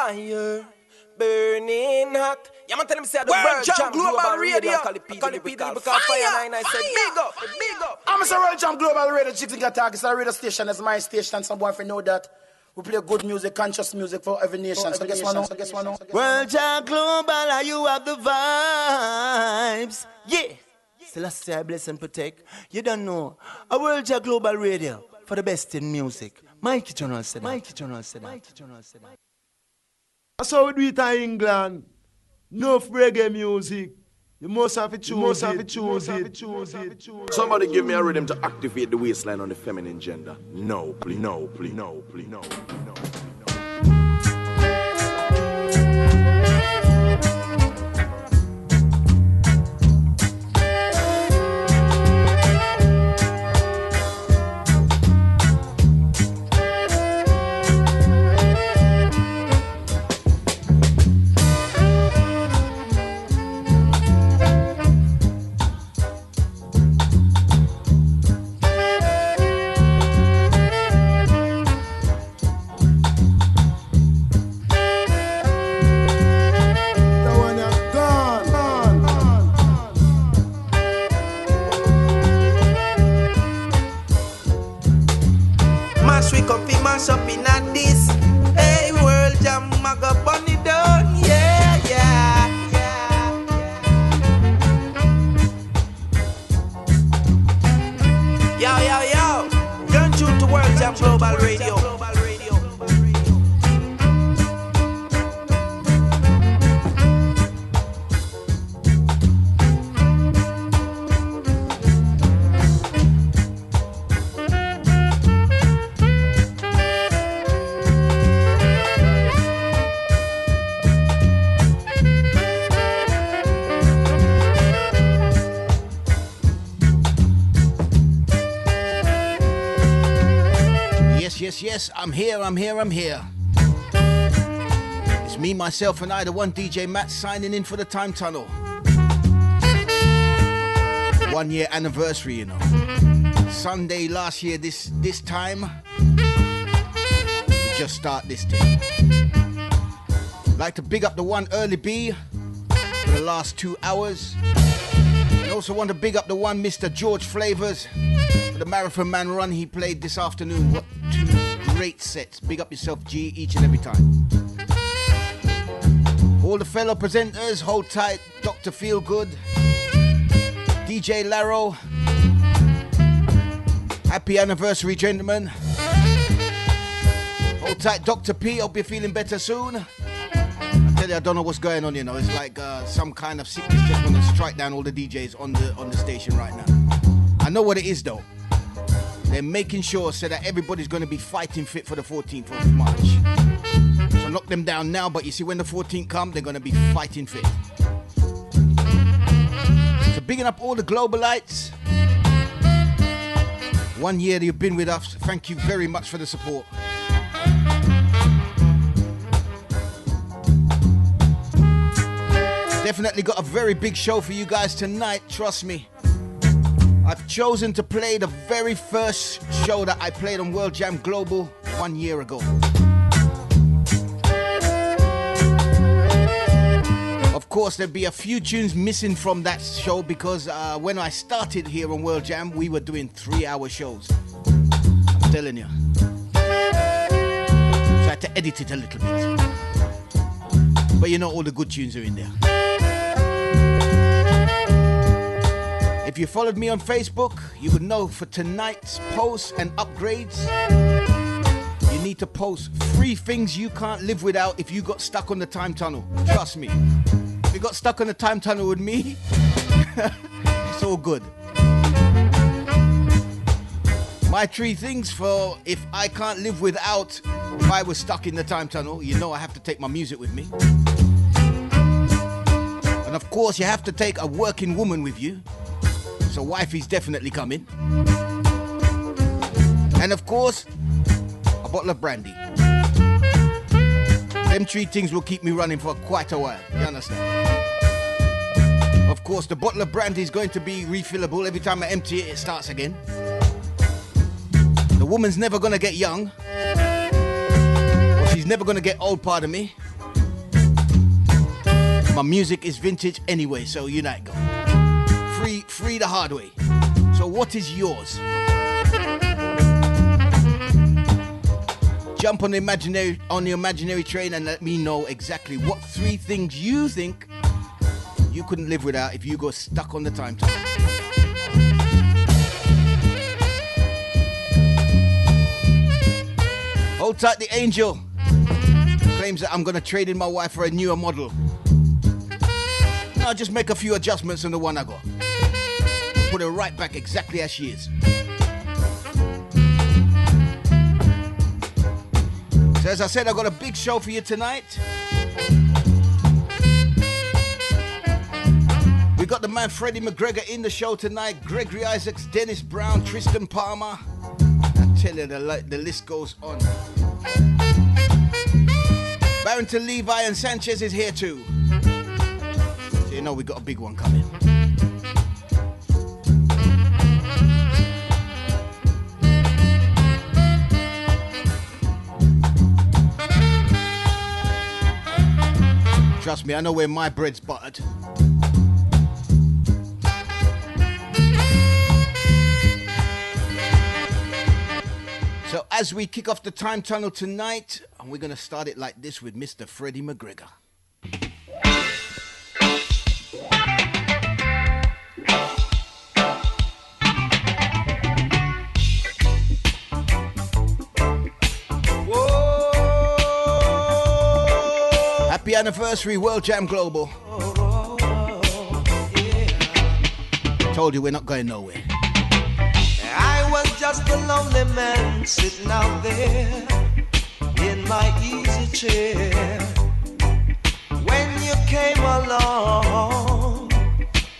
fire, burning hot. Yeah, man, tell him say the World World Jam Jam Global Radio. Call it PD because Fire, fire, and I said fire. big up. I'm Mr. World Jam Global Radio. Chicks and Attack. It's a radio station. It's my station. Some boy know that. We play good music, conscious music for every nation. So guess what? World Jam Global, you have the vibes. Yeah. Still I bless and protect. You don't know. A World Jam Global Radio for the best in music. Mikey Journal said that. That's how we do it in England. No reggae music. You must have to choose it. Somebody give me a rhythm to activate the waistline on the feminine gender. No, please. Up in at this, hey, World Jam, maga bunny down, yeah. Yo, turn tune to World Jam Global Radio. Yes, I'm here. It's me, myself, and I, the one DJ Matt, signing in for the Time Tunnel. 1 year anniversary, you know. Sunday last year, this time, we just start this thing. Like to big up the one Early B for the last 2 hours. And also want to big up the one Mr. George Flavors for the Marathon Man run he played this afternoon. What 2 great sets. Big up yourself, G, each and every time. All the fellow presenters, hold tight. Dr. Feelgood, DJ Laro. Happy anniversary, gentlemen. Hold tight, Dr. P. Hope you're feeling better soon. I tell you, I don't know what's going on, you know. It's like some kind of sickness just want to strike down all the DJs on the station right now. I know what it is, though. They're making sure so that everybody's going to be fighting fit for the 14th of March. So knock them down now, but you see when the 14th comes, they're going to be fighting fit. So bigging up all the globalites. 1 year that you've been with us. Thank you very much for the support. Definitely got a very big show for you guys tonight, trust me. I've chosen to play the very first show that I played on World Jam Global 1 year ago. Of course, there'll be a few tunes missing from that show because when I started here on World Jam, we were doing 3-hour shows. I'm telling you. So I had to edit it a little bit. But you know, all the good tunes are in there. If you followed me on Facebook, you would know for tonight's posts and upgrades, you need to post 3 things you can't live without if you got stuck on the time tunnel. Trust me. If you got stuck on the time tunnel with me, it's all good. My 3 things for if I can't live without, if I was stuck in the time tunnel, you know I have to take my music with me. And of course, you have to take a working woman with you. So wifey's definitely coming. And of course, a bottle of brandy. Them 3 things will keep me running for quite a while. You understand? Of course, the bottle of brandy is going to be refillable. Every time I empty it, it starts again. The woman's never going to get young. Or she's never going to get old, pardon me. My music is vintage anyway, so you know it go. Free the hard way. So what is yours? Jump on the imaginary train and let me know exactly what 3 things you think you couldn't live without if you got stuck on the time tunnel. Hold tight, the angel claims that I'm gonna trade in my wife for a newer model. I'll just make a few adjustments on the one I got. Put her right back exactly as she is. So as I said, I've got a big show for you tonight. We got the man Freddie McGregor in the show tonight. Gregory Isaacs, Dennis Brown, Tristan Palmer. I tell you, the list goes on. Barrington Levi and Sanchez is here too. So you know we got a big one coming. Trust me, I know where my bread's buttered. So as we kick off the time tunnel tonight, and we're going to start it like this with Mr. Freddie McGregor. Happy anniversary, World Jam Global. Told you we're not going nowhere. I was just a lonely man sitting out there in my easy chair. When you came along,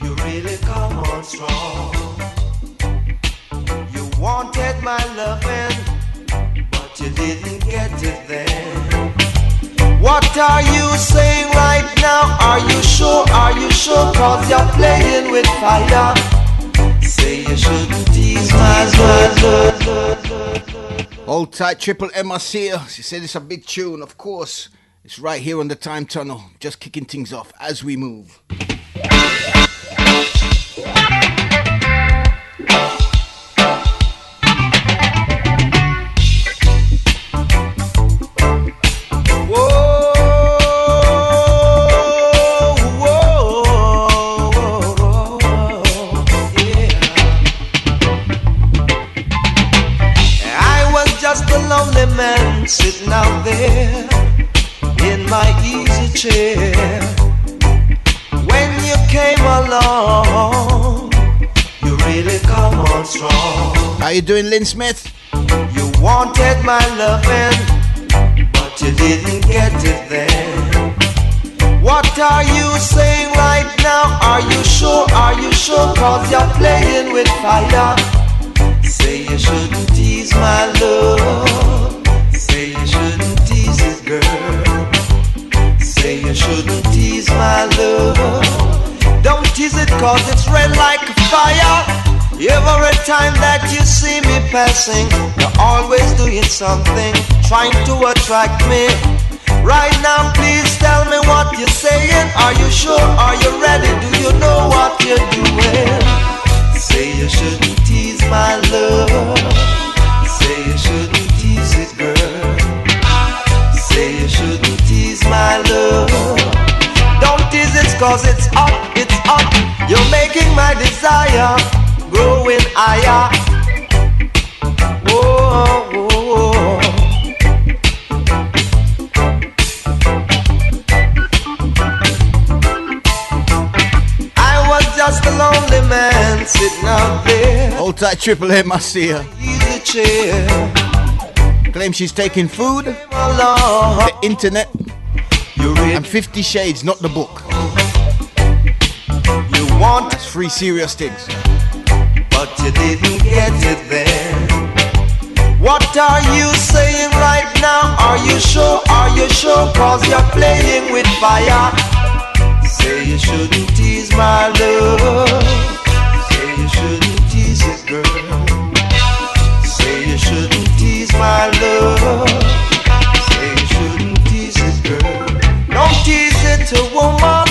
you really come on strong. You wanted my loving, but you didn't get it then. What are you saying right now? Are you sure? Are you sure? 'Cause you're playing with fire. Say you shouldn't tease my love. Hold tight, Triple M, I see you. She said it's a big tune, of course. It's right here on the time tunnel, just kicking things off as we move. Sitting out there in my easy chair. When you came along, you really come on strong. How you doing, Lynn Smith? You wanted my loving, but you didn't get it then. What are you saying right now? Are you sure? Are you sure? 'Cause you're playing with fire. Say you shouldn't tease my love. Say you shouldn't tease it, girl. Say you shouldn't tease my love. Don't tease it 'cause it's red like fire. Every time that you see me passing, you're always doing something, trying to attract me. Right now, please tell me what you're saying. Are you sure? Are you ready? Do you know what you're doing? Say you shouldn't tease my love. Say you shouldn't tease it, girl. Say you shouldn't tease my love. Don't tease it 'cause it's up, it's up. You're making my desire growing higher. Whoa, whoa, whoa. I was just a lonely man sitting out there. Hold tight, Triple M, I see her. Easy chair. Claims she's taking food, the internet, and 50 Shades, not the book. You want, That's 3 serious things. but you didn't get it then. What are you saying right now? Are you sure? Are you sure? 'Cause you're playing with fire. Say you shouldn't tease my love. Say you shouldn't tease it, girl. Say you shouldn't tease my love. Say you shouldn't tease it, girl. Don't tease it, a woman.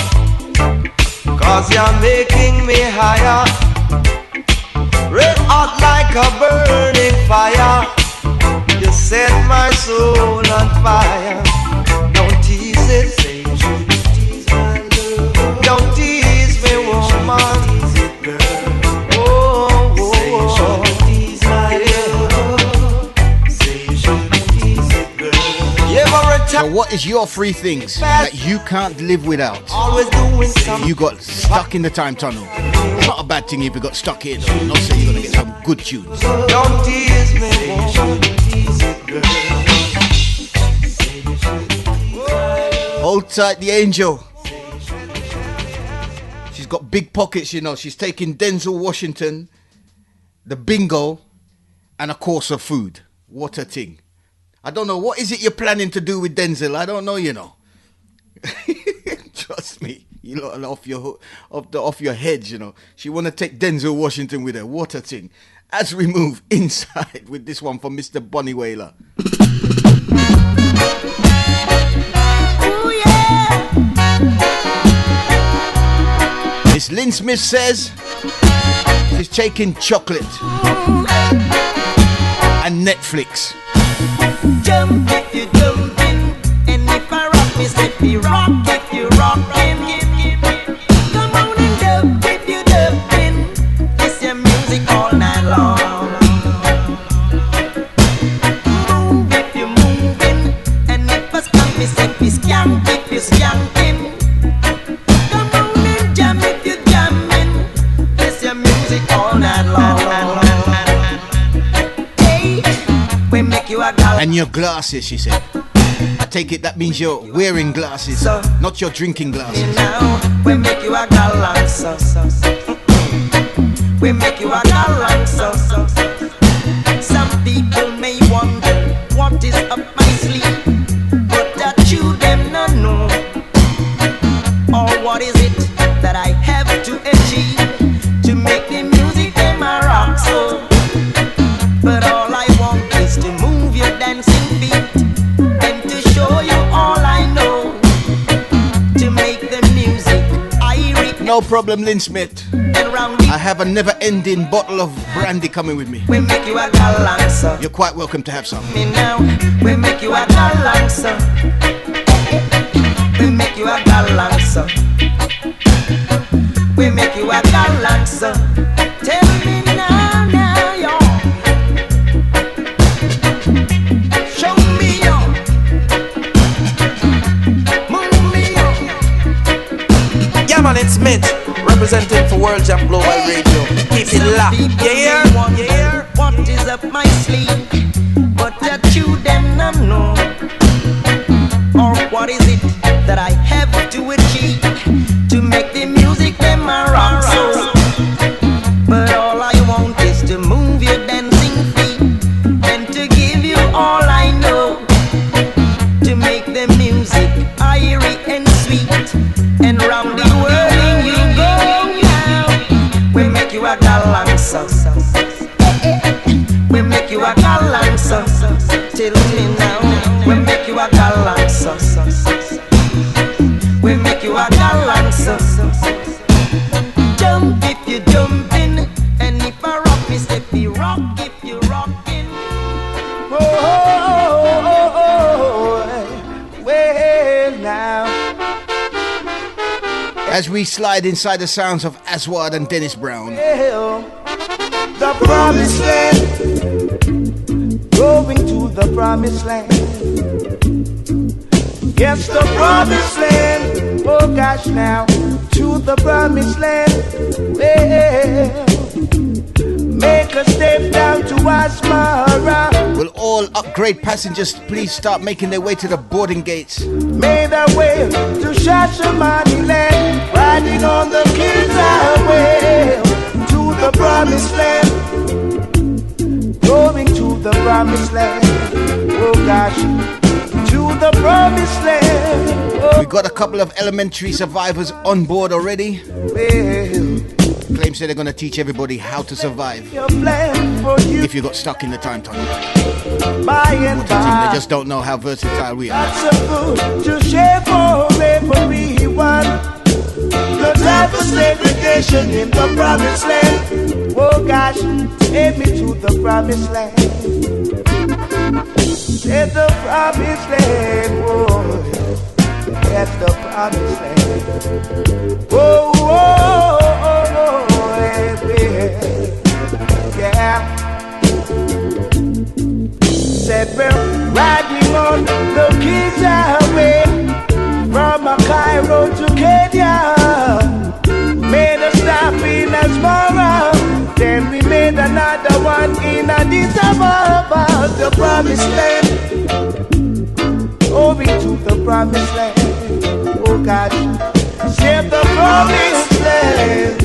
You're making me higher, red hot like a burning fire. You set my soul on fire. Don't tease it, say you shouldn't tease my love. Don't tease me, woman. Oh, say you shouldn't tease my love. Say you shouldn't tease it, girl. You ever So what is your three things that you can't live without? always doing something. You got stuck in the time tunnel. It's not a bad thing if you got stuck here though. Not saying you're gonna get some good tunes. Don't tease me, woman. Hold tight, the angel. She's got big pockets, you know. She's taking Denzel Washington, the bingo, and a course of food. What a thing. I don't know. What is it you're planning to do with Denzel? I don't know, you know. Trust me. You lot are off your heads, you know. She want to take Denzel Washington with her. What a thing. As we move inside with this one from Mr. Bonnie Whaler. Miss Lynn Smith says she's taking chocolate and Netflix. Jump if you jumping, and if I rock, me step you rock if you rockin'. Come on and jump if you jumping. It's your music all night long. Move if you moving, and if I skank, me step you skank if you skanking. Come on and jam if you jamming. It's your music all night long. Hey, we make you a gal. And your glasses, she said. I take it that means you're wearing glasses, not your drinking glasses. Now we make you a gallant, so. We make you a gallant, so. Some people may wonder what is up my sleeve, but that you them not know. Or what is it that I have to achieve to make the music them a rock so. But all I want is to move your dancing feet and to show you all I know to make the music I No problem, Lynn Smith. and round the I have a never-ending bottle of brandy coming with me. we make you a gallant, so. You're quite welcome to have some. Me now, we make you a gallant, so. We make you a gallant, so. We make you a gallant, so. Tell me now, y'all. Show me, y'all. Move me, y'all. Yeah, man, it's Mint, representing for World Jam Global Radio. Keep it locked. Yeah, yeah. What is up my sleeve? But that you them not know. Or what is it that I have to achieve to make the music them a rock so? But all I want is to move your dancing feet and to give you all I know to make the music airy and sweet and round the world you go now. We make you a gallant so. We make you a gallant so. Tell me now. We make you a gallant so. We make you a gallant so. Jump if you jumping, and if I rock, me step you rock if you rocking. Well, now. As we slide inside the sounds of Aswad and Dennis Brown. The promised land, going to the promised land. Yes, the promised land. Oh gosh, now to the promised land. Well, make a step down to Asmara. Will all upgrade passengers please start making their way to the boarding gates? Made their way to Shashamani land, riding on the King's Highway to the promised land. Going to the promised land. Oh gosh, to the promised land. Oh, We got a couple of elementary survivors on board already. well, Claims that they're going to teach everybody how to survive your plan for you if you got stuck in the time tunnel. by and What a thing, by. they just don't know how versatile we are. Lots of food to share for everyone. 'Cause time for segregation in the promised land. Oh gosh, take me to the promised land. In the promised land, oh, that's the promised land. Oh, oh, oh, oh, yeah. Said we're riding on the King's Highway from Cairo to Kenya. Made a stop in Asmara, then we made another one in Addis Ababa. The promised land, over to the promised land. Oh God, save the promised land.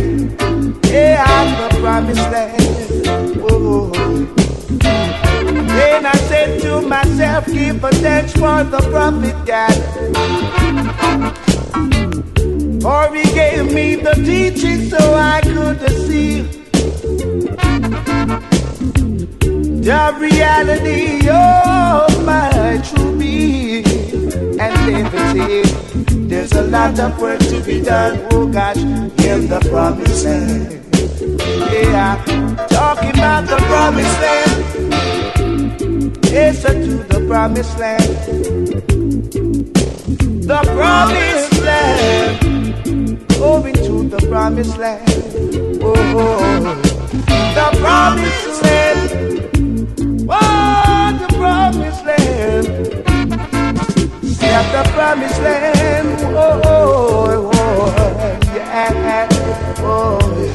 Yeah, I'm the promised land. Oh, then I said to myself, give a thanks for the prophet God, for he gave me the teaching so I could see the reality of my true being. And David said, there's a lot of work to be done, oh gosh, in the promised land. Yeah, talking about the promised land. Yes, to the promised land. The promised land. Moving to the promised land. Oh, the promised land. Oh, the promised land. Yeah, the promised land. Oh, oh, oh, yeah. Oh, yeah.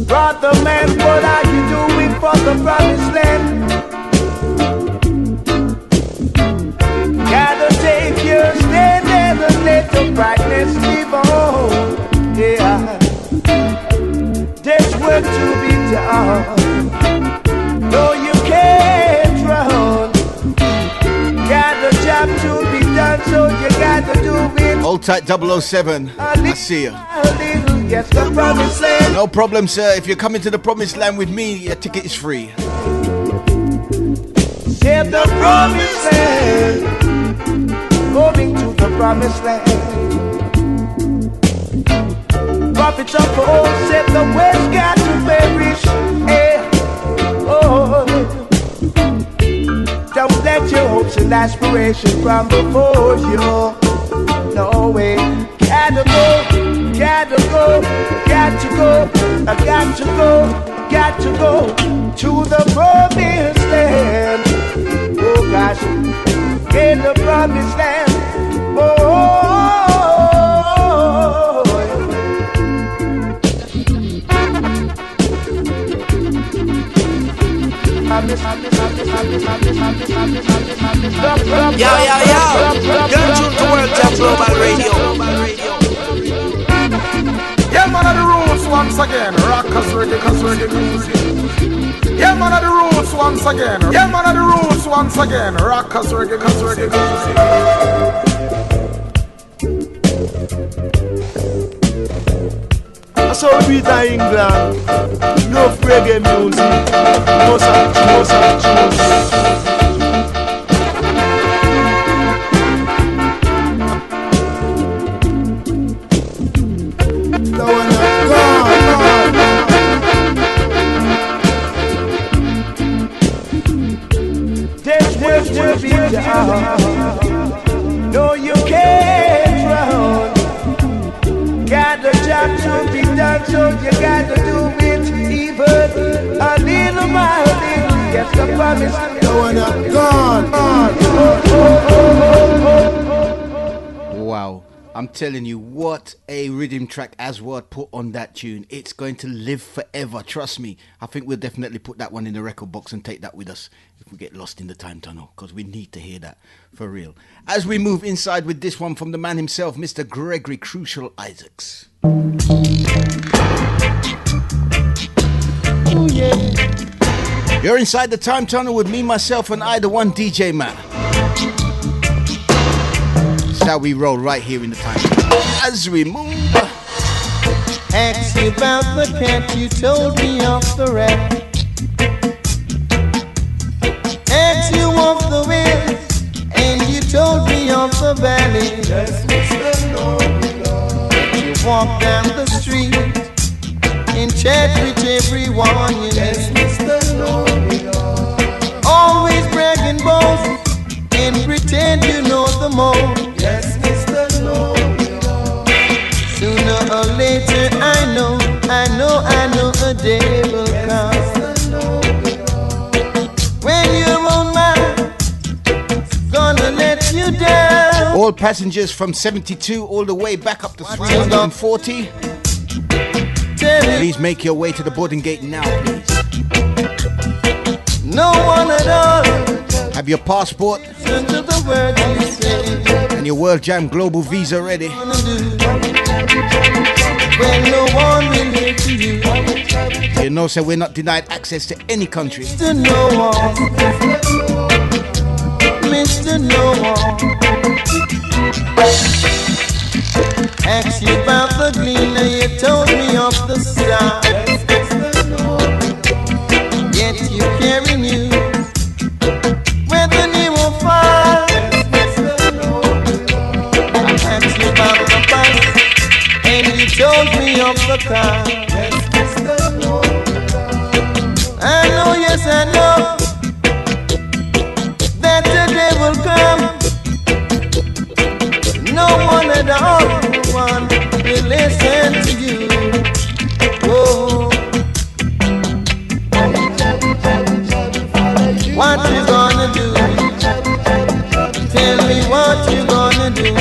Brother man, what are you doing for the promised land? Gotta take your stand and let the brightness live on. Yeah, there's work to be done. No, you can't run. Got a job to be done, so you gotta do it. Hold tight 007. I see you. Yes, the promised land. No problem, sir. If you're coming to the promised land with me, your ticket is free. Said the promised land. Going to the promised land. Prophets of old said the west got to perish. Hey, oh, don't let your hopes and aspirations come before you. No way. Gotta go, gotta go, got to go, I got to go, got to go to the promised land. Oh gosh, in the promised land. Oh, yo, you're tuned to World Top Global Radio. Yeah, man of the roots once again. Rockers, reggae music. Yeah, man of the roots once again. Yeah, man of the roots once again. Rockers, reggae music. That's how we beat in England. No reggae music. No such. No, you can't run. Got a job to be done, so you gotta do it even a little by little. Yes, the promise. Wow. I'm telling you, what a rhythm track Aswad put on that tune. It's going to live forever, trust me. I think we'll definitely put that one in the record box and take that with us if we get lost in the time tunnel, because we need to hear that for real. As we move inside with this one from the man himself, Mr. Gregory Crucial Isaacs. Oh, yeah. You're inside the time tunnel with me, myself, and I, the one DJ man. How we roll right here in the time as we move. Ask you about the cat, you told me off the rack. of the hills, and you told me of the valley. Yes, Mr. Lonely Love. You walk down the street and chat with everyone you Yes, meet. Mr. Lonely Love. Always bragging boast and pretend you know the most. Yes, Mr. Lonely Love. Sooner or later I know a day will come when your own mind gonna let you down. All passengers from 72 all the way back up to 340. Please make your way to the boarding gate now, please. No one at all. Have your passport Listen to the words you say. and your World Jam Global Visa ready. When no one will hear to you. You know, so we're not denied access to any country. Mr. No One, Mr. No One. Ask you about the gleam, and you told me of the star. Yet you carry news with the new fire. I asked you about the bus, and you told me of the car. I know, yes, I know that the day will come. No one at all will listen to you. Oh, what you gonna do? Tell me what you gonna do.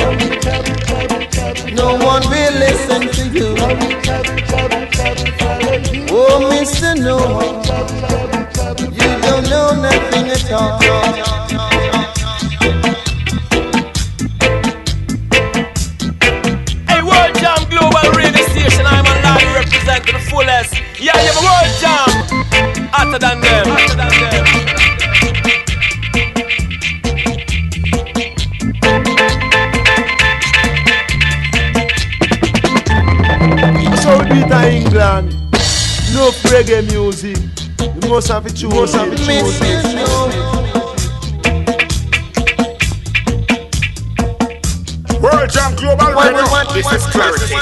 No one will listen to you. Oh, Mr. No One, you don't know nothing at all. Hey, World Jam Global Radio Station, I'm on live representing the fullest. Yeah, you have a World Jam. Hotter than them. Hotter than them. So we do it in England. No reggae music. You must have it choose. Mr. No World Jam Global Radio. This is clarity.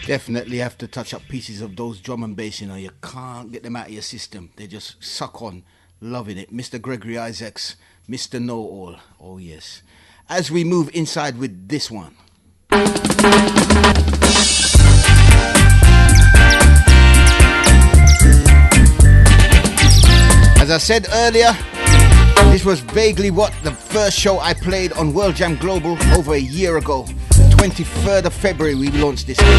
Definitely have to touch up pieces of those drum and bass, you know. You can't get them out of your system. They just suck on. Loving it. Mr. Gregory Isaacs, Mr. Know-All. Oh, yes. As we move inside with this one. As I said earlier, this was vaguely what the first show I played on World Jam Global over a year ago. 23rd of February we launched this station.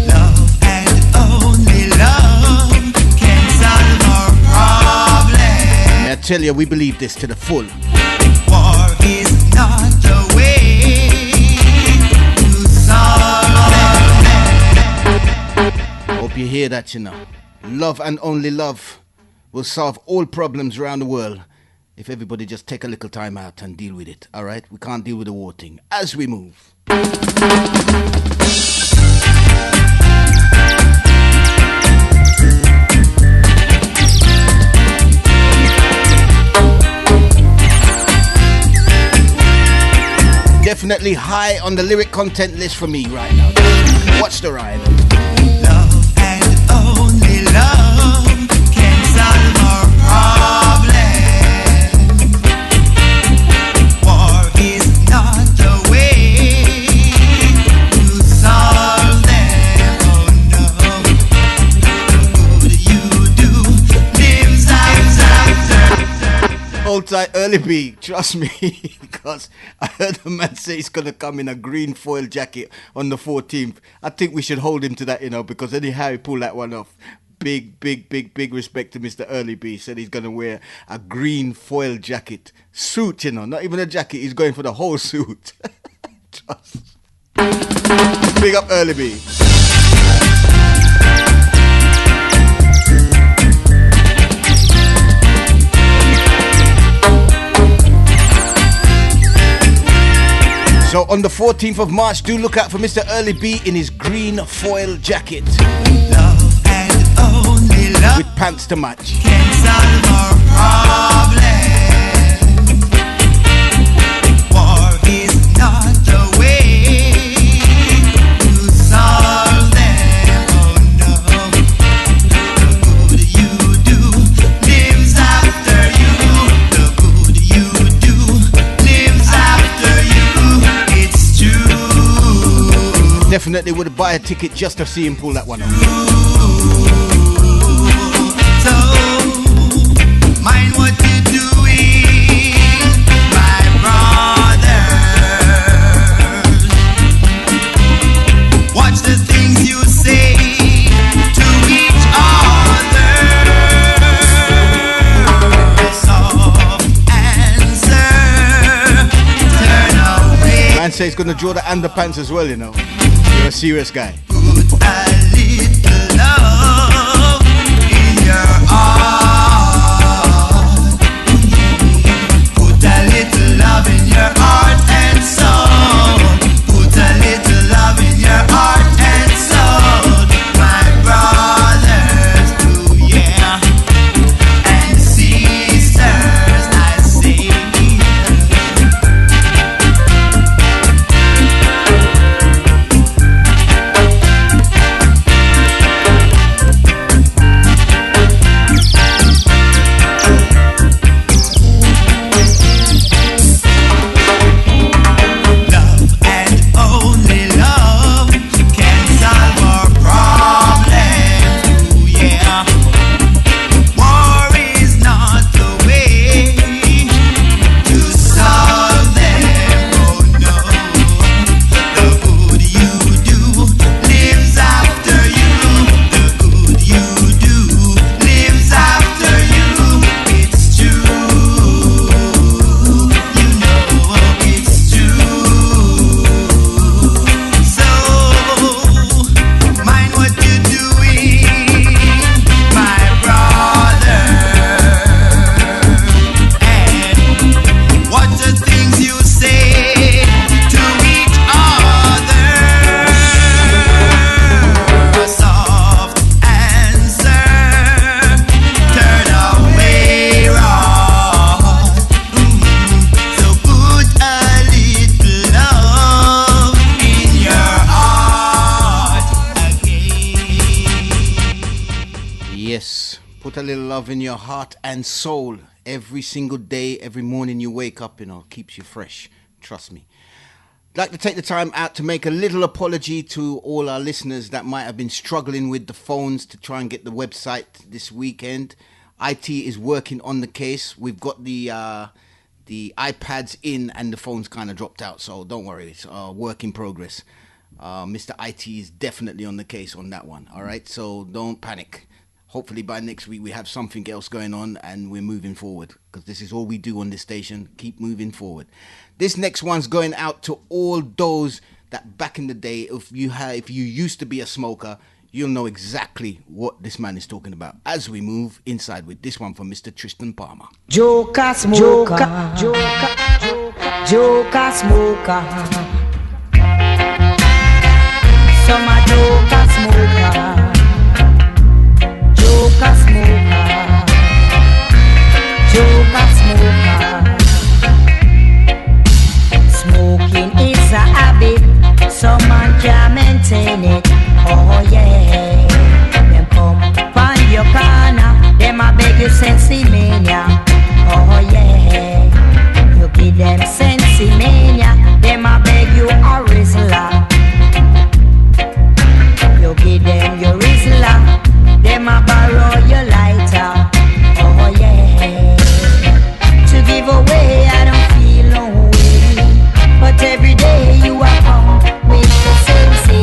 Love and only love can solve our problems. And I tell you, we believe this to the full. War is not the way to solve them. Hope you hear that, you know. Love and only love will solve all problems around the world if everybody just take a little time out and deal with it. All right? We can't deal with the war thing. As we move. Definitely high on the lyric content list for me right now. Watch the ride. Love and only love can solve our problems. War is not the way to solve them. Oh no, the good you do lives after. Hold tight, Early B, trust me, because I heard the man say he's going to come in a green foil jacket on the 14th. I think we should hold him to that, you know, because anyhow he pulled that one off. Big respect to Mr. Early B. Said he's going to wear a green foil jacket. Suit, you know, not even a jacket, he's going for the whole suit. Trust. Big up Early B. So on the 14th of March, do look out for Mr. Early B in his green foil jacket. Love and only love with pants to match. can solve our problem. War is not the way to solve them. Oh no. The good you do lives after you. The good you do lives after you. It's true. Definitely would buy a ticket just to see him pull that one off. So, mind what you're doing, my brother. Watch the things you say to each other. Soft answer, turn away. Man says he's gonna draw the underpants as well, you know. You're a serious guy. Put a little love in your heart. Put a little love in your heart and soul. Put a little love in your heart and soul. My brothers, too, yeah. And sisters, I say. Love and only love can solve our problems. Ooh, yeah. War is not the way to solve them. Oh no. The good you do lives after you. The good you do lives after you. It's true. You know it's true. So, mind what you're doing, my brother. And watch the things you say to each other. A soft answer, turn away wrong. So put a little love in your heart again. Yes, put a little love in your heart and soul every single day, every morning you wake up, you know, keeps you fresh. Trust me. I'd like to take the time out to make a little apology to all our listeners that might have been struggling with the phones to try and get the website this weekend. IT is working on the case. We've got the iPads in and the phones kind of dropped out, so don't worry, it's a work in progress. Mr. IT is definitely on the case on that one, all right? So don't panic. Hopefully by next week we have something else going on and we're moving forward, because this is all we do on this station, keep moving forward. This next one's going out to all those that back in the day, if you used to be a smoker, you'll know exactly what this man is talking about. As we move inside with this one from Mr. Tristan Palmer. Joker smoker, Joker smoker. Some a joker smoker, joker smoker, joker smoker. Smoking is a habit, some man can't maintain it. Oh yeah, them come find your corner, them a beg you sensi mania. Oh yeah, you give them sensi mania, them a beg you a Rizla. You give them your Rizla, them a borrow your lighter. Oh yeah, to give away I don't feel no way, but every day you are home with the sensi.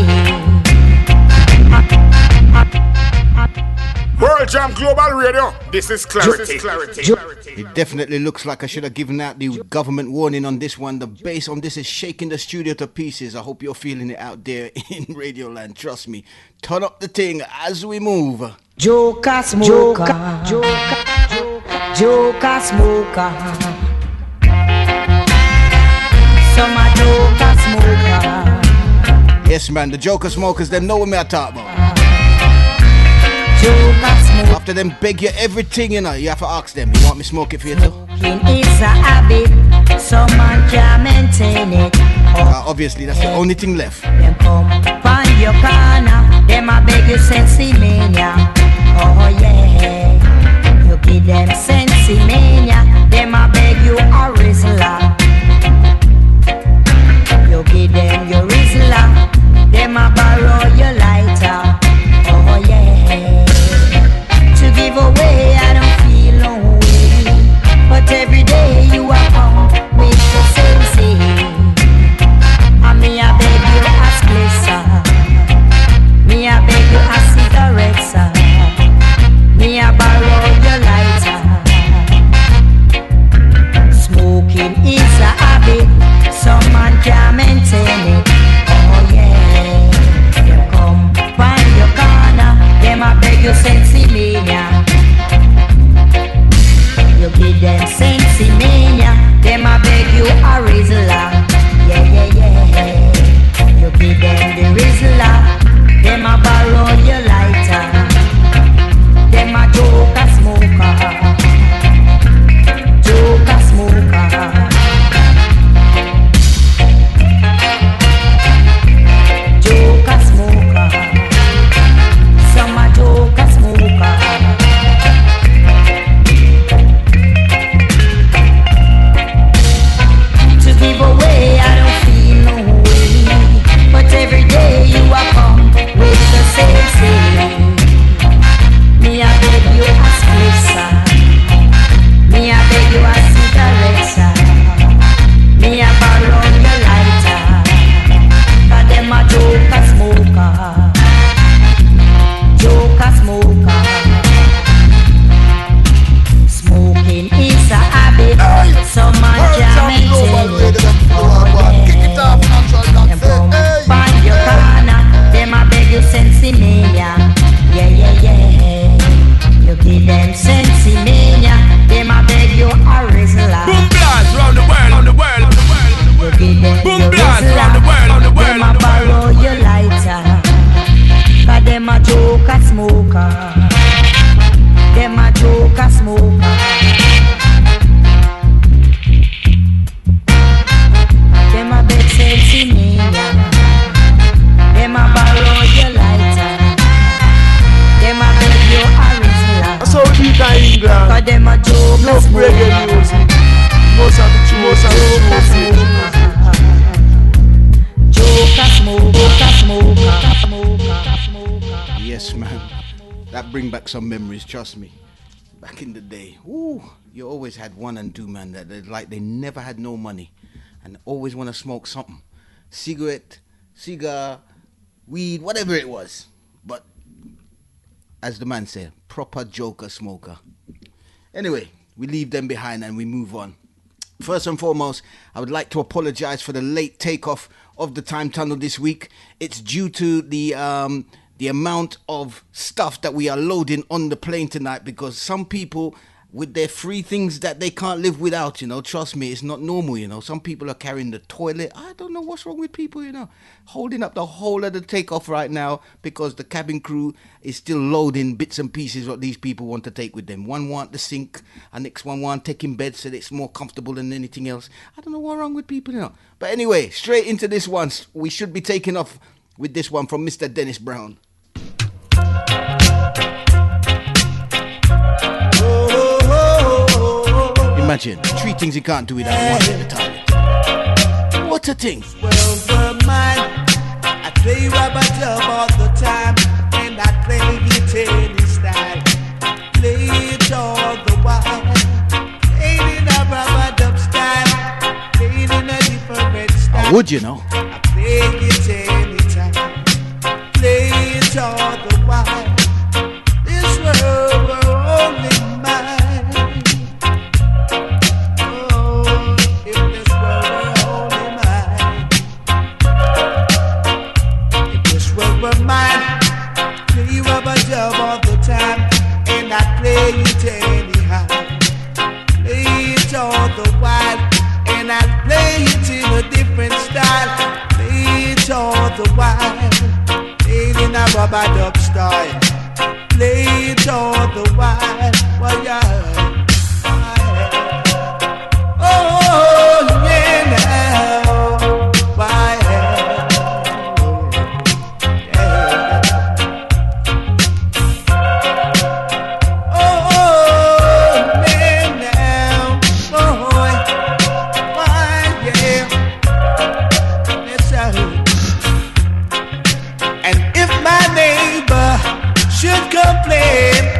World Jam Global Radio, this is clarity. It definitely looks like I should have given out the government warning on this one. The bass on this is shaking the studio to pieces. I hope you're feeling it out there in Radio Land. Trust me. Turn up the thing as we move. Joker smoker, Joker smoker. Some a joker smoker. Yes, man, the Joker smokers, them know what me I talk about. After them beg you everything, you know, you have to ask them, you want me smoke it for you too? It's a habit, so man can maintain it. Obviously, that's the only thing left. Them come find your corner, them a beg you sensi mania. Oh yeah, you give them sensi mania, them a beg you a Rizla. You give them your Rizla, them a borrow your lighter. Oh yeah, to give away I don't feel no way, but every day you are home with the sensi. Me a beg you a splitter, me a beg you a cigarette, sir. Me a borrow your lighter. Smoking is a habit, some man can maintain it. Oh yeah, them come find your corner, them a beg you sensi mania. You give them sensi mania, them a beg you a Rizla. Yeah, yeah, yeah. You give them the Rizla, them a borrow your lighter. Them a joker smoker, joker smoker. Joker smoker, some a joker smoker. To give away, I don't feel no way, but every day you are come with the same thing. Me a beg you a splitter, me a beg you a cigarette, me a borrow your lighter, 'cause them a joker smoker, joker smoker. Smoking is a habit, some man can maintain it. Kick it off, natural dance. Hey. Find your corner, them a beg you sensi mania. Yeah, yeah, yeah. You give them sensi mania, them a beg you a Rizla. Boom blast round the world, on the world. You give them Boom your blast Rizla, round the world, on the world. them a borrow your lighter, 'cause them a joker smoker, them a joker smoker. Them a beg sensi mania, them a borrow your lighter, them a beg you a Rizla. So we do it in England. 'Cause them a joker No reggae music. Most of the Joker smoker. Yes, man. That bring back some memories, trust me. Back in the day, ooh, you always had one and two, man, that they never had no money and always want to smoke something. Cigarette, cigar, weed, whatever it was. But as the man said, proper joker smoker. Anyway, we leave them behind and we move on. First and foremost, I would like to apologize for the late takeoff of the Time Tunnel this week. It's due to the amount of stuff that we are loading on the plane tonight, because some people with their free things that they can't live without, you know, trust me, it's not normal, you know. Some people are carrying the toilet. I don't know what's wrong with people, you know, holding up the whole of the takeoff right now because the cabin crew is still loading bits and pieces what these people want to take with them. One want the sink, and next one want taking bed so that it's more comfortable than anything else. I don't know what's wrong with people, you know. But anyway, straight into this one. We should be taking off with this one from Mr. Dennis Brown. Imagine, 3 things you can't do without one at a time. What a thing. Well, for mine, I play rubber dub all the time, and I play guitar style. Play it all the while. Play it in a rubber dub style. Play it in a different style. I would, you know. I play it anytime. Play it all the while. This world will only mine. All the time, and I play it anyhow. Play it all the while, and I play it in a different style. Play it all the rubber dub style. Play it all the while. Well, yeah. Oh, yeah, now. Why?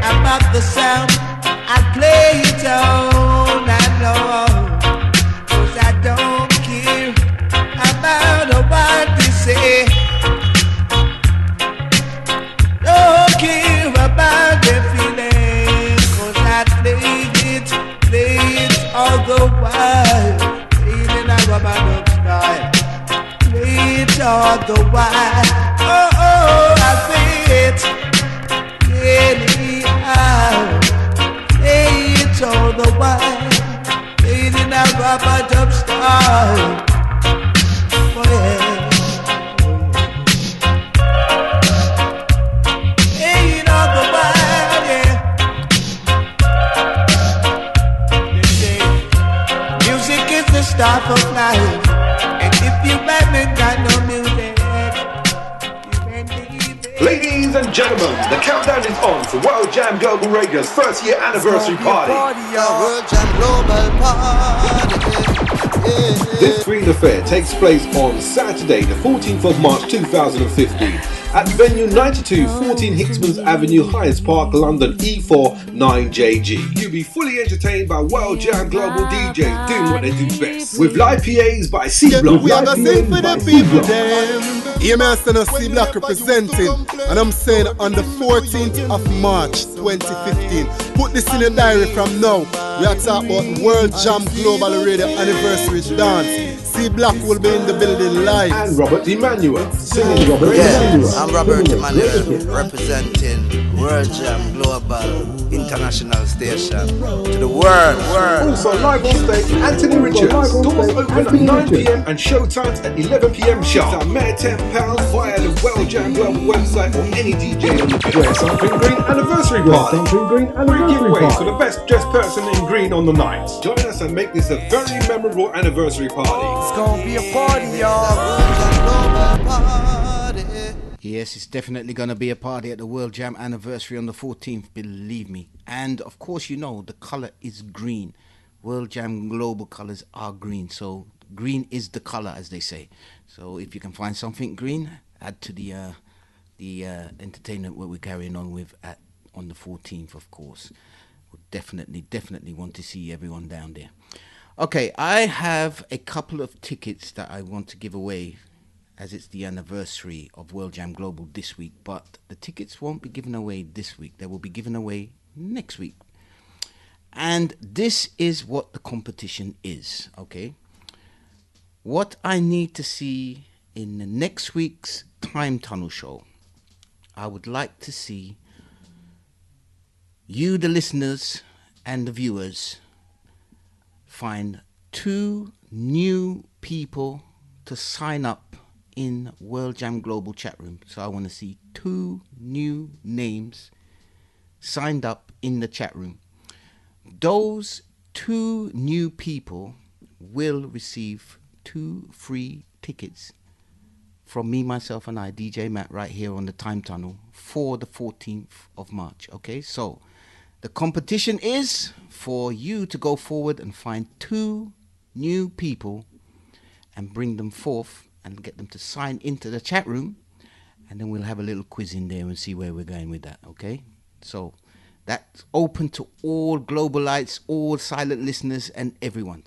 About the sound, I play it on, I know, 'cause I don't care about what they say. Don't care about their feelings, 'cause I play it all the while. Play it in a rubber dub style. Play it all the while. Oh, I play it. Play it all the while, play it in a rubber dub style. Oh yeah, play it all the while, yeah. They say music is the stuff of life, and if you haven't got no music. Ladies and gentlemen, the countdown is on for World Jam Global Radio's first year anniversary party. World Jam Global Party. This green affair takes place on Saturday, the 14th of March 2015 at venue 9214 Hicksman's Avenue, Hyde Park, London, E4 9JG. You'll be fully entertained by World Jam Global DJs doing what they do best, with live PAs by C-Block. We are gonna sing for the people then. Here me stand a C-Block representing, and I'm saying on the 14th of March 2015. Put this in your diary from now. We are talking about World Jam Global Radio Anniversary Dance. C-Block will be in the building live. And Robert Emmanuel singing Robert Emmanuel. I'm Robert Emmanuel representing World Jam Global International Station to the world. Also live on stage, Anthony Richards. Doors open at 9 p.m. and show times at 11 p.m. sharp. It's a mere £10 via the World Jam Global website or any DJ on the bill. Wear something green anniversary party. Free giveaways for the best dressed person in green on the night. Join us and make this a very memorable anniversary party. It's gonna be a party, y'all. Yes, it's definitely going to be a party at the World Jam Anniversary on the 14th, believe me. And of course, you know, the color is green. World Jam Global colors are green. So green is the color, as they say. So if you can find something green, add to the entertainment what we're carrying on with on the 14th, of course. We'll definitely want to see everyone down there. Okay, I have a couple of tickets that I want to give away as it's the anniversary of World Jam Global this week, but the tickets won't be given away this week. They will be given away next week. And this is what the competition is, okay? What I need to see in the next week's Time Tunnel show, I would like to see you, the listeners and the viewers, find 2 new people to sign up in World Jam Global chat room. So I want to see 2 new names signed up in the chat room. Those 2 new people will receive 2 free tickets from me, myself and I, DJ Matt, right here on the Time Tunnel for the 14th of March. Okay, so the competition is for you to go forward and find 2 new people and bring them forth and get them to sign into the chat room, and then we'll have a little quiz in there and see where we're going with that, okay? So that's open to all Globalites, all silent listeners, and everyone.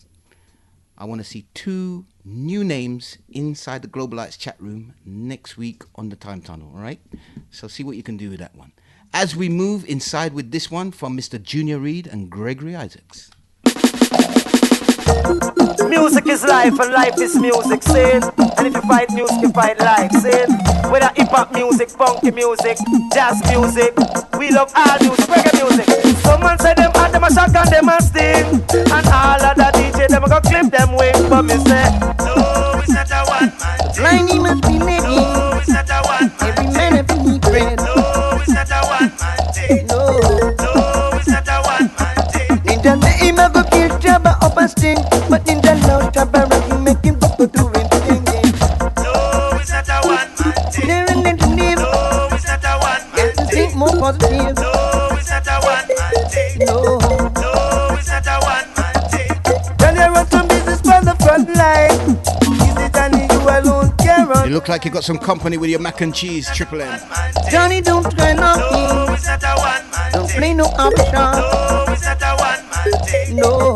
I want to see 2 new names inside the Globalites chat room next week on the Time Tunnel, all right? So see what you can do with that one. As we move inside with this one from Mr. Junior Reid and Gregory Isaacs. Music is life and life is music, see? And if you fight music, you fight life, see? Whether hip-hop music, funky music, jazz music, we love all music, reggae music. Someone say them hot, them a shock and them a sting, and all of the DJ, them a go clip them wings. But me say, no, it's not a one-man thing. Blinding must be living. No, it's not a one-man Every man a be bread. but in the Lord tabernacle making bubble doing thing. No, it's not a one-man thing. There ain't nothing new. No, it's not a one-man thing. Think more positive. No, it's not a one-man thing. No, no, it's not a one-man thing. Then you run some business from the front line. Is it only you alone care on? You look like you got some company with your mac and cheese, Triple M. Johnny, don't try nothing. No, it's not a one-man Don't play no option. No, it's not a one-man thing. No.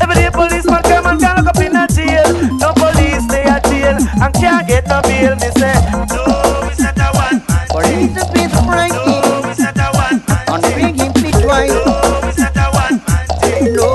Every day policeman come and lock up in a jail. No police stay at jail and can't get no bail. Me say, no, it's not a one-man thing. Police pay the price. No, it's not a one-man on big him play twice. No, it's not a one-man thing. No,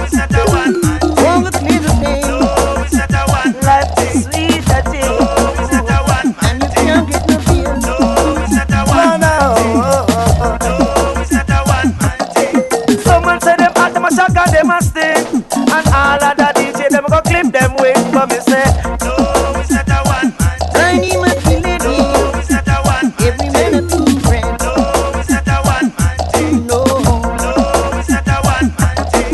it's not a one-man thing. All the clear the thing. No, it's not a one-man life is sweet at it. No, it's not a one-man and you can't get no bail. No, it's not a one-man thing. No, it's not a one-man thing. Someone say them hot, them a shock and them a sting. And all of the DJ them go clip them wings. But me say, no, it's not a one-man thing. Tiny must be living. No, it's not a one-man thing. Every man a two friend. No, it's not a one-man thing. No, it's not a one-man thing.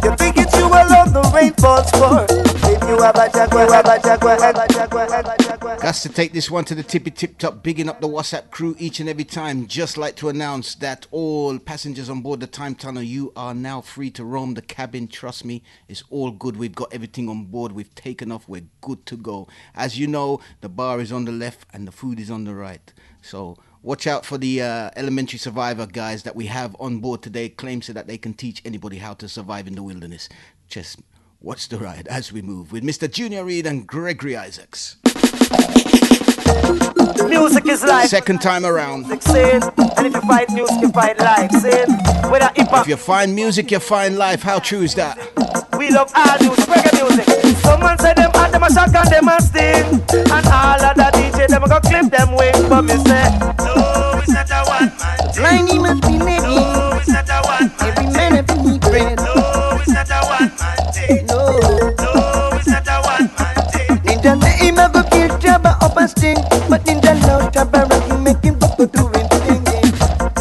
You think it's you alone the rain falls for? If you have a jaguar, have a jaguar, have a jaguar, have a jaguar. Got to take this one to the tippy tip top, bigging up the WhatsApp crew each and every time. Just like to announce that all passengers on board the Time Tunnel, you are now free to roam the cabin. Trust me, it's all good. We've got everything on board. We've taken off. We're good to go. As you know, the bar is on the left and the food is on the right. So watch out for the elementary survivor guys that we have on board today. Claims that they can teach anybody how to survive in the wilderness. Just watch the ride as we move with Mr. Junior Reid and Gregory Isaacs. Music is life. Second time around. Sin. And if you fight music, you fight life. Sin. Whether If you find music, you find life. How true is that? We love all music, reggae music. Someone say them hot, them a shock and them a sting. And all of the DJ them go clip them wings. But me say, no, it's not a one-man thing. Tiny must be living. No, it's not a one-man Every man a two friend. No, it's not a one-man thing. No, it's not a one-man thing. Ninja say him a go kill Jabba up a sting. But Ninja love tabernacle making bubble doing thing.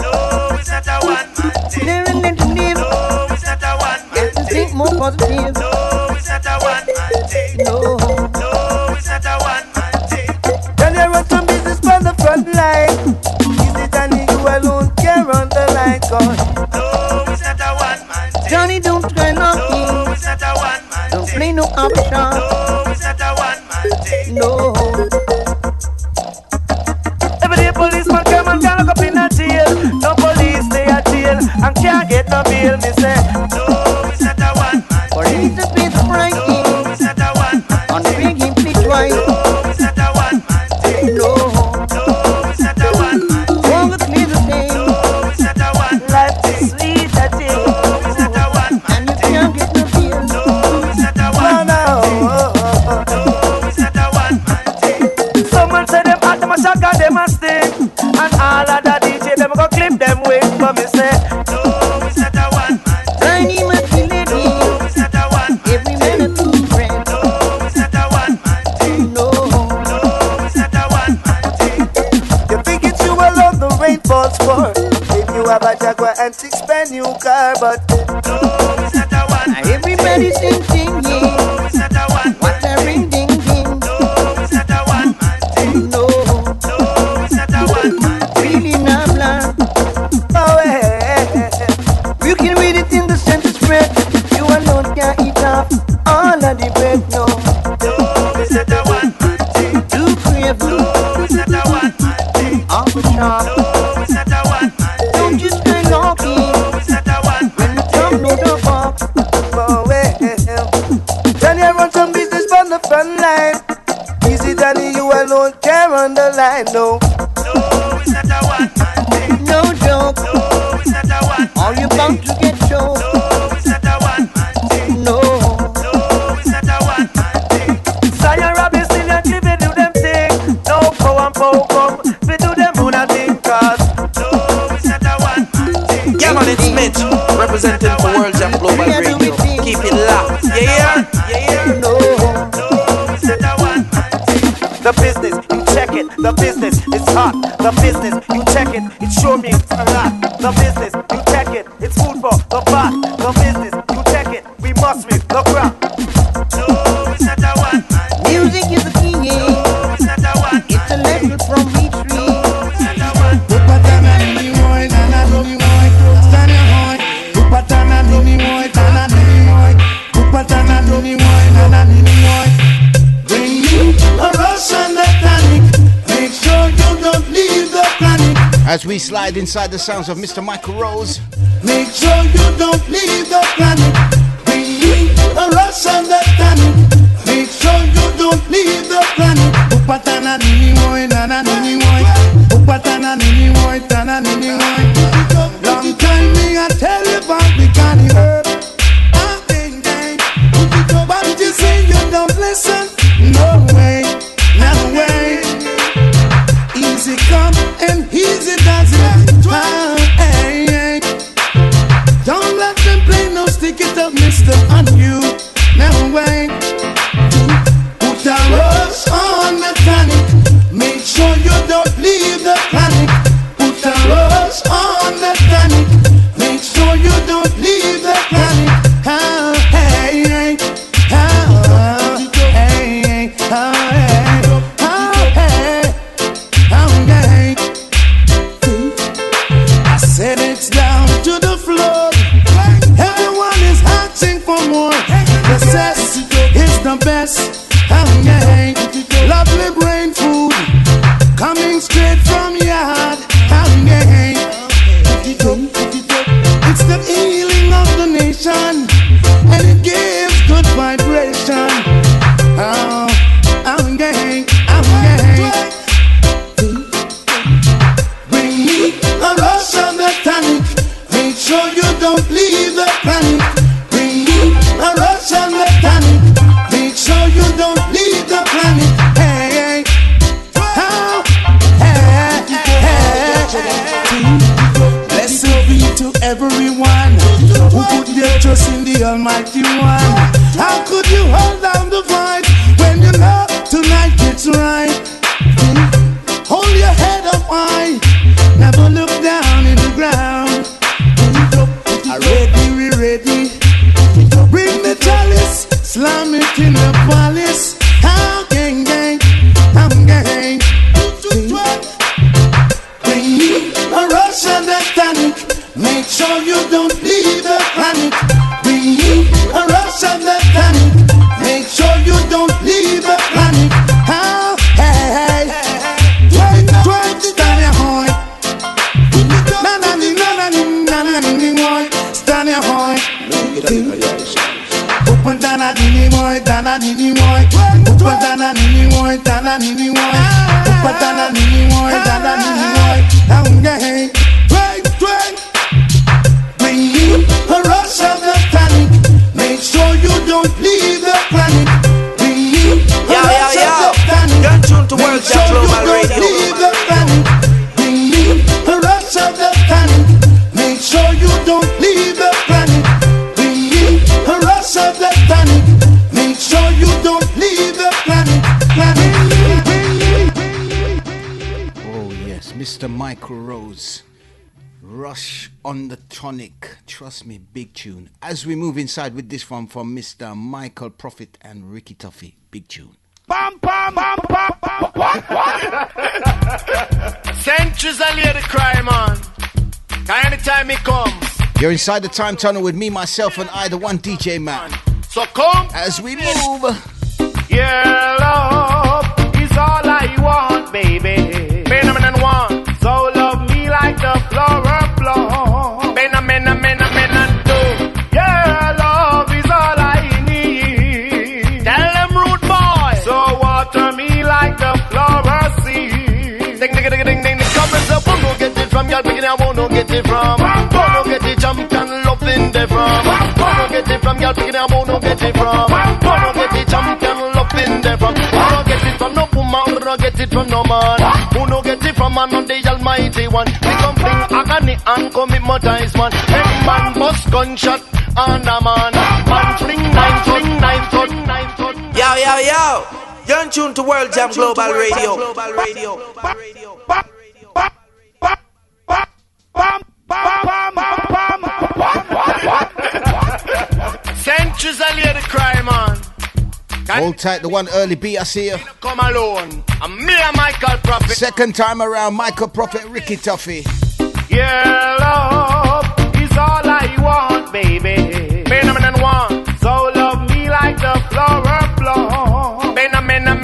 No, it's not a one-man thing. There ain't nothing new. No, it's not a one-man thing. Think more positive. No, it's not a one-man thing. No, it's not a one-man thing. Then you run some business from the front line. Is it only you alone care on the line? God. No, it's not a one-man thing. Johnny, don't try nothing. No, it's not a one-man Don't thing. play no option. No, it's not a one-man thing. No. Every day policeman come and lock up in a jail. No police stay at jail and can't get no bail. Me say, no, it's not a one-man thing. Police pay the price. No, it's not a one-man on thing. big him play twice. No, it's not a one-man thing. No, it's not a one-man thing. all the clear the thing. No, it's not a one-man life is sweet at it. No, it's not a one-man And you can't get no bail. No, it's not a one-man thing. No, it's not a one-man thing. Someone say them hot, them a shock and them a sting. And all of the DJ them go clip them wings. But me say, no, it's not a one-man thing. Tiny must be living. No, it's not a one-man Every man a two friend. No, it's not a one-man thing. No, it's not a one-man thing. you think it's you alone the rain falls for? If you have a Jaguar and six-pen new car, but no, it's not a one-man thing. everybody sing sing No, yeah. it's not a one-man What a ring ding ding. No, it's not a one-man thing. No, No, it's not a one-man thing. really not blind. oh hey. You can read it in the center spread. You alone can't eat off all of the bread. No, No, it's not a one-man thing. too crave. No, it's not a one-man thing. Off the top. No, it's not a one-man thing. Don't you stay lucky. No, it's not a one-man When you jump no the box. Oh well. Then you run some business from the front line. Is it only you alone care on the line? No. No, it's not a one-man thing. No joke. No, it's not a one-man Are you bound to get choked? No, it's not a one-man thing. No. No, it's not a one-man thing. Zion Robbie still and Cliffy do them thing. No pow and pow come. We do them on a thing cause No, it's not a one-man thing. Yeah, man, it's Mitch, representing for World Jam Global Radio. Keep it locked. Yeah, yeah. No. No, it's not a one-man thing. the business, you check it. The business is hot. The business, you check it. It sure means a lot. The business, you check it. It's food for the pot. The some business. You check it, we must be. Look round. No, it's not a one man. Music is a thing, yeah. No, it's not a one man. It's a lesson from each tree. No, it's not a one man. Upatana mini boy, nana mini boy, stand your boy. Upatana mini boy, nana mini boy. Upatana mini boy, nana mini boy. Bring me a Russian tonic. Make sure you don't leave the planet. As we slide inside the sounds of Mr. Michael Rose. Make sure you don't leave the planet. Bring me a Russian tonic. Make sure you don't leave the planet. Upatana mini boy, nana mini boy. Upatana mini boy, nana mini boy. Long time me I tell you about the canny herb. But you say you don't listen. No way, no way. Easy come and easy does it. Hey, hey. Don't let them play no stick it up, mister, on you. No way. Put a rush on the tonic. Make sure you don't leave the planet. Put a rush on the tonic. Make sure you don't leave the planet. Oh, hey, hey. Oh, hey, hey. Oh, hey. Oh, hey. Oh, hey. I said it's down to the floor. Everyone is asking for more. The cess is the best. Oh, yeah. Lovely brain food coming straight from yard. Oh, yeah. It's the healing of the nation, and it gives good vibration. Oh, oh, yeah. Oh, yeah. Bring me a Russian tonic. Make sure you don't leave the planet. Bring me a Russian tonic. Make sure you don't leave the planet. Hey, hey. Oh, hey, hey. Blessed be to everyone who put their trust in the Almighty One. How could you hold down the fight when you know tonight it's right? Hold your head up high, never look down in the ground. Are ready, we ready. Bring the chalice, slam it in the palace. How gang gang, I'm gang. Bring me a Russian tonic. Make sure you don't leave the planet. Bring me a Russian tonic. Make sure you don't leave the planet. How, hey, hey. Stand your boy. Stand your boy. Open dana dini boy, dana dini boy. Open dana dini boy, dana dini boy. Open dana dini boy, dana dini boy. I'm gay. Bring me a Russian tonic. Make sure you don't leave the planet. Bring me a Russian tonic. You're tuned to Make World sure you Global don't Radio. leave the planet. Bring me a Russian tonic. Make sure you don't leave the planet. Bring me a Russian tonic. Make sure you don't leave the planet. Oh yes, Mr. Michael Rose. Rush on the Tonic. Trust me, big tune. As we move inside with this one from Mr. Michael Prophet and Ricky Tuffy. Big tune. Bam, bam, bam, bam, bam. What? Centuries I lay the cry, man. Anytime it comes. You're inside the time tunnel with me, myself, and I, the one DJ man. So come. As we move. Your love is all I want, baby. Phenomenon one. So love me like the flower blow. Phenomenon two. Your love is all I need. Tell them rude boy. So water me like the flower seed. Ding ding ding ding ding. Comments up, won't get it from y'all. Picking I won't get it from. Won't get it champion loving there from. Won't get it from y'all. Picking I won't get it from. Won't get it champion loving there from. Won't get it from no woman. Won't get it from no man. Who no get it from man on the Almighty One. We come bring agony and commit mortise man. Any man bust gunshot and a man. Man fling nine foot. Yo, yo, yo. You're in tune to World Jam Global Radio. Hold tight, the one early B, I see you. Come alone. I'm me and Michael Prophet. Second time around, Michael Prophet, Ricky Tuffy. Yeah, love is all I want, baby. Phenomenon one. So love me like the flower bloom. Phenomenon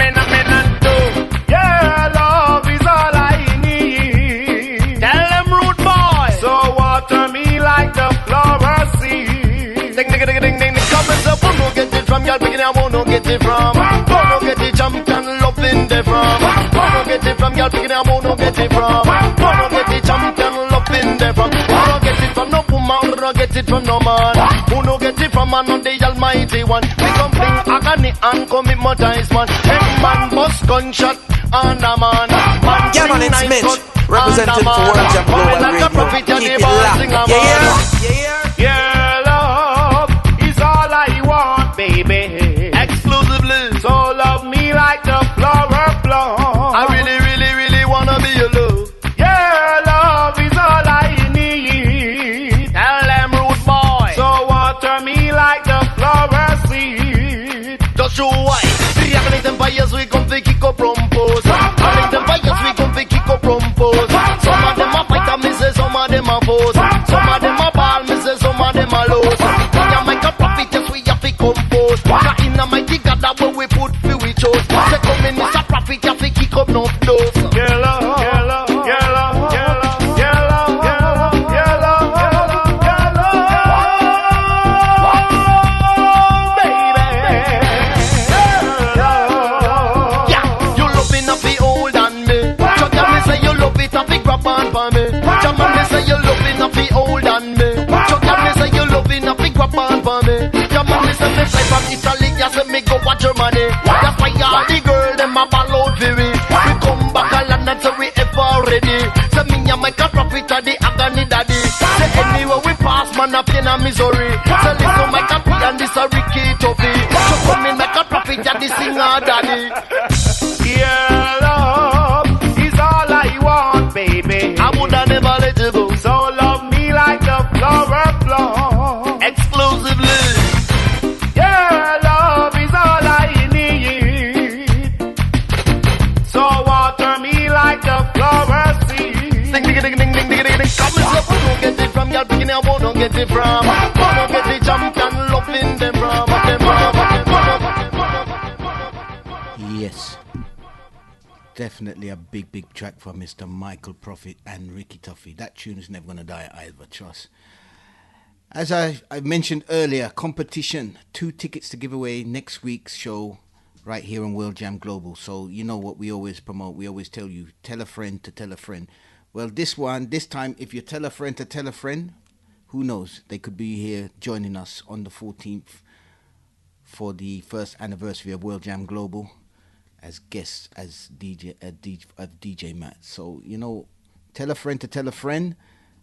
two. Yeah, love is all I need. Tell them rude boy. So water me like the flower seed. Ding ding ding ding ding. Comments up, who no get it from? Y'all picking out, who no get it from? Who no get it champion loving the from? Who no get it from? Y'all picking out, who no get it from? Who no get it champion loving the from? Who no get it from no woman? Who no get it from no man? Who no get it from man? The Almighty One. We come bring agony and commit mortise man. Any man bust gunshot and a man. Yeah, man, it's Mitch, representing for World Jam Global Radio. Keep it locked. Yeah, love is all I want, baby. Exclusively. So love me like the flower bloom. I really wanna be your love. Yeah, love is all I need. Tell them rude boy. So water me like the flower seed. Just show why. The agony empires we come to kick up propose. Agony empires we come to kick up propose. Some of them are fighter, me say some of them are foes. Some of them are ball, me say some of them are lows. When you make a profit, yes we have to compose. Cause in a mighty God that way we put few we chose. Say come in, Mr. Profit, you have to kick up no flows. Yeah, love, yeah, love, yeah, love, yeah, love, yeah, love, yeah, love, yeah, love, baby. Yeah, you love enough to hold on me. So tell me say you love it and grab on for me. Tell me say you love enough to hold on me. So tell me say you love enough to grab on for me. Tell me say me fly from Italy, you say me go to Germany. That's why all the girls them a ball out for me. We come back a London so we ever ready. Say me and Michael Prophet are the agony daddy. Say anywhere we pass man up in a Missouri. Say listen Michael P and this a Ricky Tuffy. So come in Michael Prophet are the singer daddy. Yeah, love is all I want, baby. I woulda never let you go. So love me like the flower bloom. Exclusively. Yeah, love is all I need. So water me like the flower seed. Ding ding ding ding ding ding ding. Come and say, who don't get it from? Y'all picking out, who don't get it from? Who don't get it champion loving them from? Yes. Definitely a big track from Mr. Michael Prophet and Ricky Tuffy. That tune is never going to die either, trust. As I mentioned earlier, competition. 2 tickets to give away next week's show right here on World Jam Global. So you know what we always promote. We always tell you, tell a friend to tell a friend. Well, this time, if you tell a friend to tell a friend, who knows? They could be here joining us on the 14th for the first anniversary of World Jam Global as guests, as DJ Matt. So, you know, tell a friend to tell a friend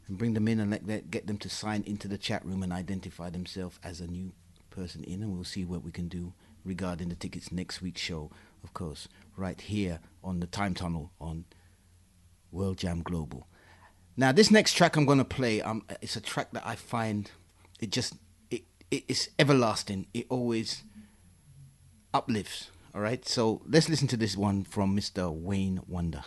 and bring them in and get them to sign into the chat room and identify themselves as a new person in, and we'll see what we can do regarding the tickets next week's show, of course, right here on the Time Tunnel on World Jam Global. Now, this next track I'm going to play, it's a track that I find it's everlasting. It always uplifts. All right, so let's listen to this one from Mr. Wayne Wonder.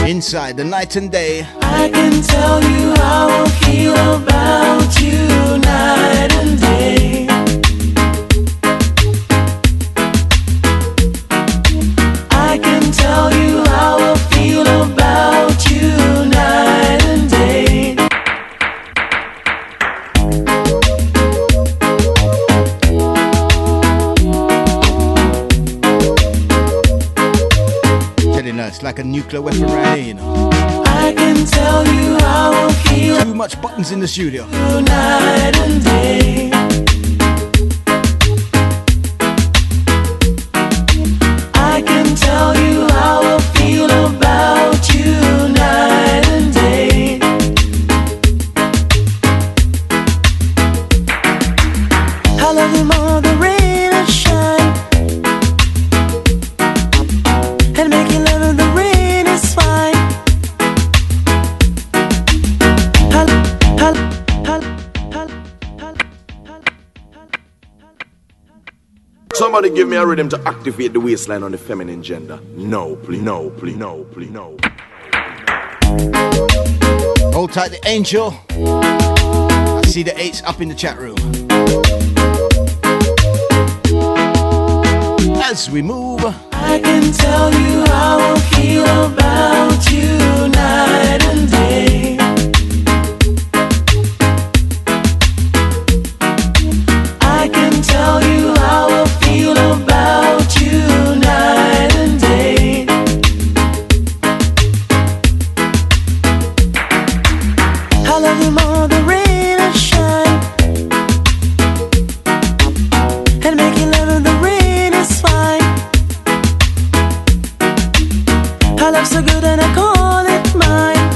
Inside the night and day. I can tell you how I feel about you night and day. I can tell you how I feel about you night and day. Telling us like a nuclear weapon right here, you know. I can tell you how I feel. Too much buttons in the studio. Night and day. I can tell you how I feel about you night and day. I love you more than rain and shine, and making love in the rain is fine. somebody give me a rhythm to activate the waistline on the feminine gender. No, please, no, please, no, please, no. Hold tight, the angel. I see the 8s up in the chat room. As we move, I can tell you how I feel about you night and day. I can tell you how I feel about you night and day. I love you more than rain and shine, and making love in the rain is fine. I love so good and I call it mine.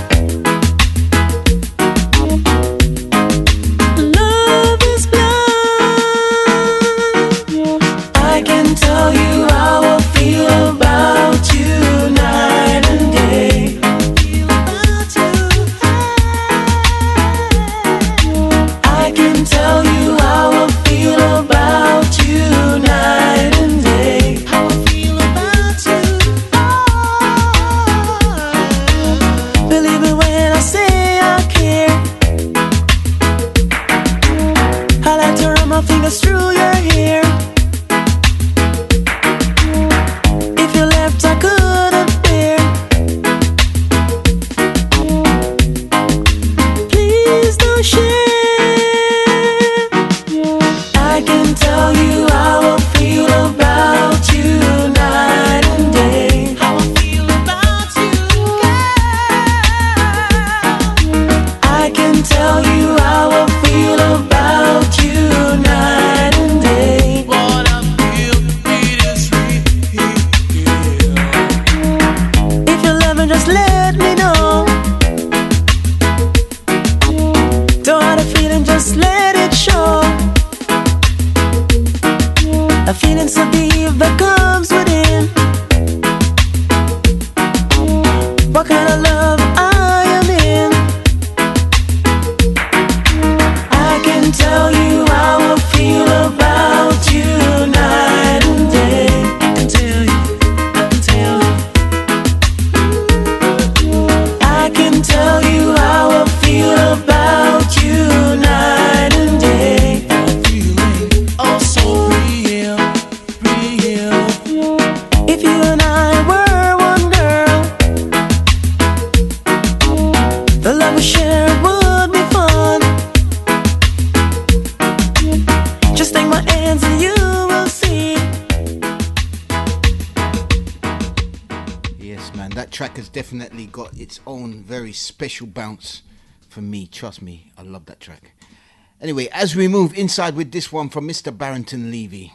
Love is blind. I can tell you how I feel about you night and day. I can tell you how I feel about you night and day. How I feel about you. Believe it when I say I care. I like to run my fingers through your hair. If you left, I couldn't bear. Please don't share. I can tell you how I feel about you night and day. How I feel about you, girl. I can tell you how I feel about you night and day. What I feel, it is real. If you're loving, just let me know. Don't hide a feeling, just let it show. A feeling so deep that comes within. What kind of love I am in. I can tell you how I feel about you night and day. I can tell you, I can tell you. I can tell you how I feel about you night and day. Oh, so real, real. If you and I were one girl, the love we share would be fun. Just take my hands and you will see. yes, man, that track has definitely got its own very special bounce for me. Trust me, I love that track. Anyway, as we move inside with this one from Mr. Barrington Levy.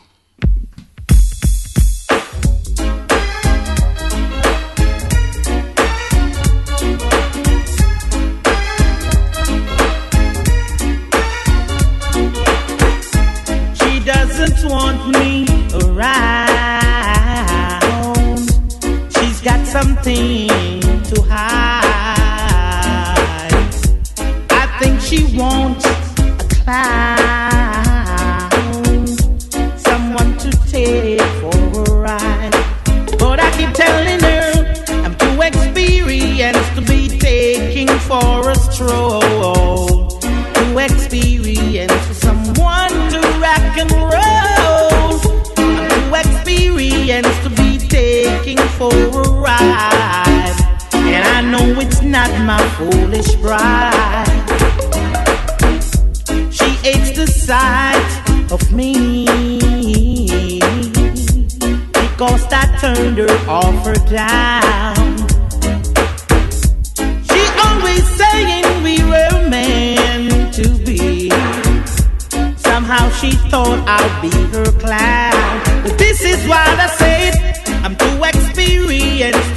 She doesn't want me around. She's got something to hide. I think she wants clown, someone to take for a ride. But I keep telling her I'm too experienced to be taking for a stroll. Too experienced for someone to rock and roll. I'm too experienced to be taking for a ride. And I know it's not my foolish pride. She hates the sight of me because I turned her off or down. She always saying we were meant to be. Somehow she thought I'd be her clown. But this is what I said.